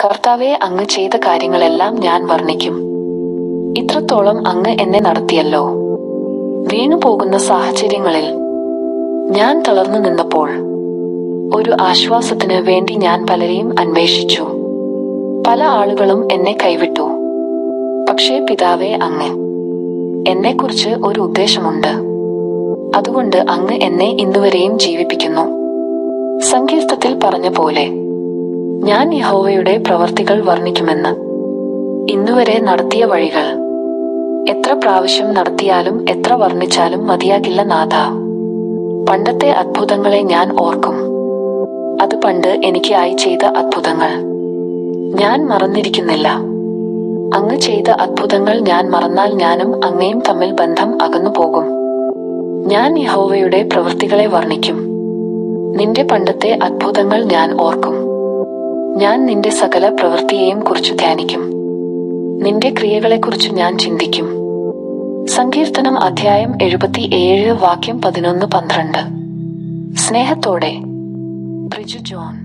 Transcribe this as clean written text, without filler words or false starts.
കർത്താവേ, അങ്ങ് ചെയ്ത കാര്യങ്ങളെല്ലാം ഞാൻ വർണ്ണിക്കും. ഇത്രത്തോളം അങ്ങ് എന്നെ നടത്തിയല്ലോ. വീണുപോകുന്ന സാഹചര്യങ്ങളിൽ ഞാൻ തളർന്നു നിന്നപ്പോൾ ഒരു ആശ്വാസത്തിന് വേണ്ടി ഞാൻ പലരെയും അന്വേഷിച്ചു. പല ആളുകളും എന്നെ കൈവിട്ടു. പക്ഷേ പിതാവേ, അങ്ങ് എന്നെക്കുറിച്ച് ഒരു ഉദ്ദേശമുണ്ട്. അതുകൊണ്ട് അങ്ങ് എന്നെ ഇന്നുവരെയും ജീവിപ്പിക്കുന്നു. സങ്കീർത്തനത്തിൽ പറഞ്ഞ പോലെ, ഞാൻ യഹോവയുടെ പ്രവർത്തികൾ വർണ്ണിക്കുമെന്ന്. ഇന്നുവരെ നടത്തിയ വഴികൾ എത്ര പ്രാവശ്യം നടത്തിയാലും എത്ര വർണ്ണിച്ചാലും മതിയാകില്ല നാഥാ. പണ്ടത്തെ അത്ഭുതങ്ങളെ ഞാൻ ഓർക്കും. അത് പണ്ട് എനിക്കായി ചെയ്ത അത്ഭുതങ്ങൾ ഞാൻ മറന്നിരിക്കുന്നില്ല. അങ്ങ് ചെയ്ത അത്ഭുതങ്ങൾ ഞാൻ മറന്നാൽ ഞാനും അങ്ങയും തമ്മിൽ ബന്ധം അകന്നു പോകും. ഞാൻ യഹോവയുടെ പ്രവൃത്തികളെ വർണ്ണിക്കും. നിന്റെ പണ്ടത്തെ അത്ഭുതങ്ങൾ ഞാൻ ഓർക്കും. ഞാൻ നിന്റെ സകല പ്രവൃത്തിയെയും കുറിച്ച് ധ്യാനിക്കും. നിന്റെ ക്രിയകളെക്കുറിച്ച് ഞാൻ ചിന്തിക്കും. സങ്കീർത്തനം അധ്യായം 77 വാക്യം 11-12. സ്നേഹത്തോടെ, പ്രിജു ജോൺ.